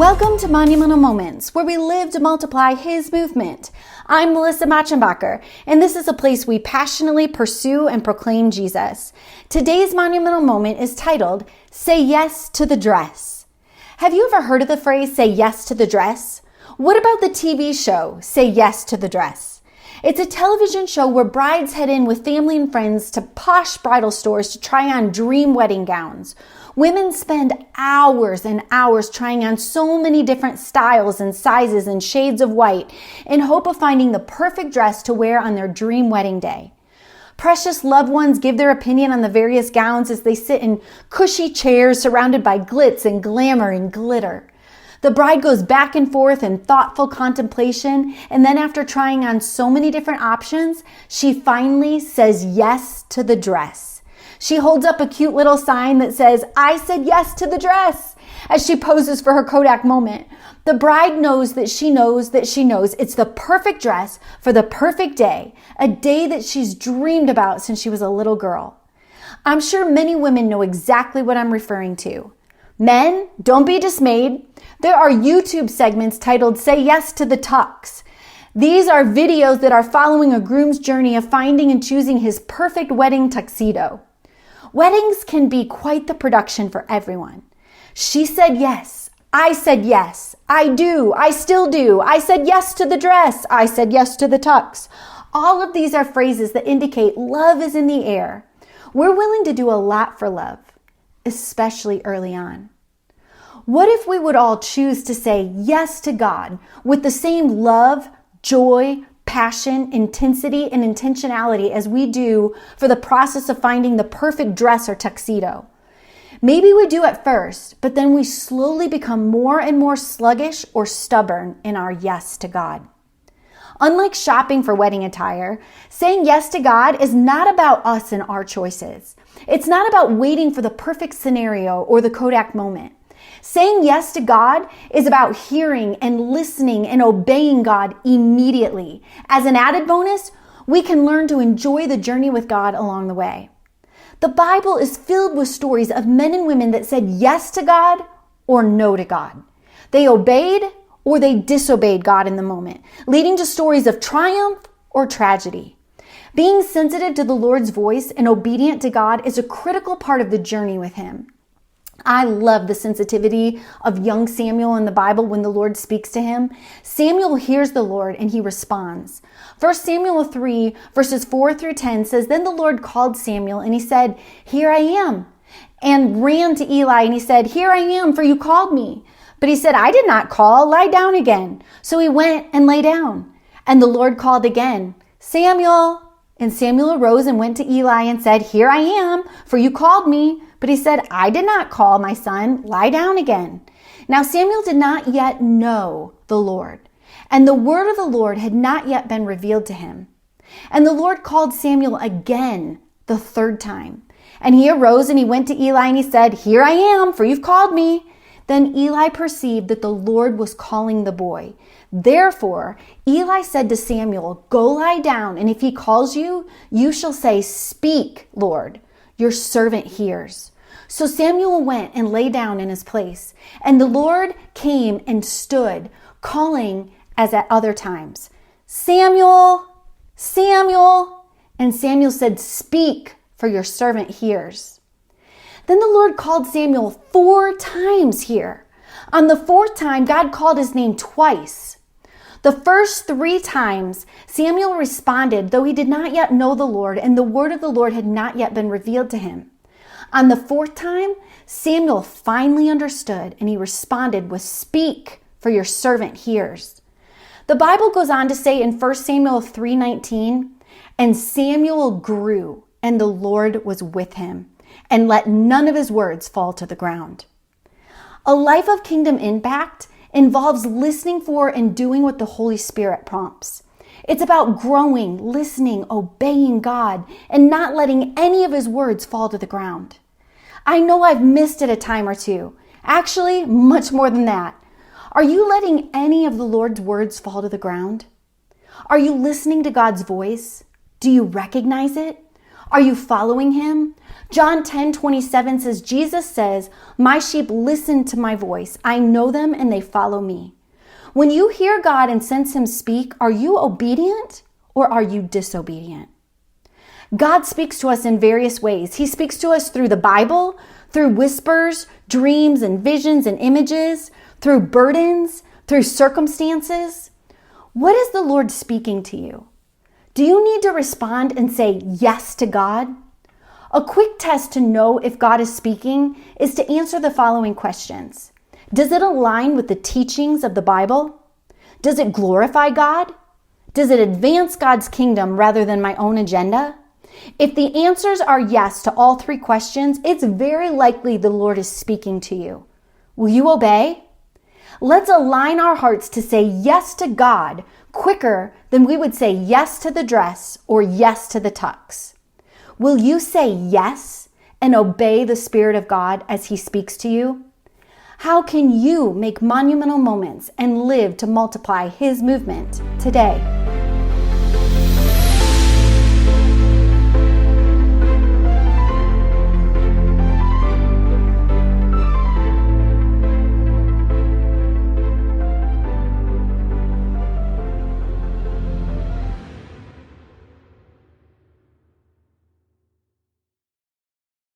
Welcome to Monumental Moments, where we live to multiply His movement. I'm Melissa Machenbacher, and this is a place we passionately pursue and proclaim Jesus. Today's Monumental Moment is titled, Say Yes to the Dress. Have you ever heard of the phrase, say yes to the dress? What about the TV show, Say Yes to the Dress? It's a television show where brides head in with family and friends to posh bridal stores to try on dream wedding gowns. Women spend hours and hours trying on so many different styles and sizes and shades of white in hope of finding the perfect dress to wear on their dream wedding day. Precious loved ones give their opinion on the various gowns as they sit in cushy chairs surrounded by glitz and glamour and glitter. The bride goes back and forth in thoughtful contemplation, and then after trying on so many different options, she finally says yes to the dress. She holds up a cute little sign that says, I said yes to the dress, as she poses for her Kodak moment. The bride knows that she knows that she knows it's the perfect dress for the perfect day, a day that she's dreamed about since she was a little girl. I'm sure many women know exactly what I'm referring to. Men, don't be dismayed. There are YouTube segments titled Say Yes to the Tux. These are videos that are following a groom's journey of finding and choosing his perfect wedding tuxedo. Weddings can be quite the production for everyone. She said yes. I said yes. I do. I still do. I said yes to the dress. I said yes to the tux. All of these are phrases that indicate love is in the air. We're willing to do a lot for love, especially early on. What if we would all choose to say yes to God with the same love, joy, passion, intensity, and intentionality as we do for the process of finding the perfect dress or tuxedo? Maybe we do at first, but then we slowly become more and more sluggish or stubborn in our yes to God. Unlike shopping for wedding attire, saying yes to God is not about us and our choices. It's not about waiting for the perfect scenario or the Kodak moment. Saying yes to God is about hearing and listening and obeying God immediately. As an added bonus, we can learn to enjoy the journey with God along the way. The Bible is filled with stories of men and women that said yes to God or no to God. They obeyed or they disobeyed God in the moment, leading to stories of triumph or tragedy. Being sensitive to the Lord's voice and obedient to God is a critical part of the journey with Him. I love the sensitivity of young Samuel in the Bible when the Lord speaks to him. Samuel hears the Lord and he responds. 1 Samuel 3 verses 4 through 10 says, Then the Lord called Samuel and he said, Here I am, and ran to Eli and he said, Here I am, for you called me. But he said, I did not call, lie down again. So he went and lay down. And the Lord called again, Samuel. And Samuel arose and went to Eli and said, Here I am, for you called me. But he said, I did not call, my son, lie down again. Now Samuel did not yet know the Lord, and the word of the Lord had not yet been revealed to him. And the Lord called Samuel again the third time. And he arose and he went to Eli and he said, Here I am, for you've called me. Then Eli perceived that the Lord was calling the boy. Therefore, Eli said to Samuel, Go lie down, and if he calls you, you shall say, Speak, Lord. Your servant hears. So Samuel went and lay down in his place. And the Lord came and stood, calling as at other times, Samuel, Samuel. And Samuel said, Speak, for your servant hears. Then the Lord called Samuel 4 times here. On the 4th time, God called his name twice. The first 3 times, Samuel responded, though he did not yet know the Lord, and the word of the Lord had not yet been revealed to him. On the 4th time, Samuel finally understood, and he responded with, Speak, for your servant hears. The Bible goes on to say in 1 Samuel 3:19, And Samuel grew, and the Lord was with him, and let none of his words fall to the ground. A life of kingdom impact involves listening for and doing what the Holy Spirit prompts. It's about growing, listening, obeying God, and not letting any of his words fall to the ground. I know I've missed it a time or two. Actually, much more than that. Are you letting any of the Lord's words fall to the ground? Are you listening to God's voice? Do you recognize it? Are you following him? John 10:27 says, Jesus says, "My sheep listen to my voice. I know them and they follow me." When you hear God and sense him speak, are you obedient or are you disobedient? God speaks to us in various ways. He speaks to us through the Bible, through whispers, dreams, and visions and images, through burdens, through circumstances. What is the Lord speaking to you? Do you need to respond and say yes to God? A quick test to know if God is speaking is to answer the following questions. Does it align with the teachings of the Bible? Does it glorify God? Does it advance God's kingdom rather than my own agenda? If the answers are yes to all three questions, it's very likely the Lord is speaking to you. Will you obey? Let's align our hearts to say yes to God quicker than we would say yes to the dress or yes to the tux. Will you say yes and obey the Spirit of God as he speaks to you? How can you make monumental moments and live to multiply his movement today?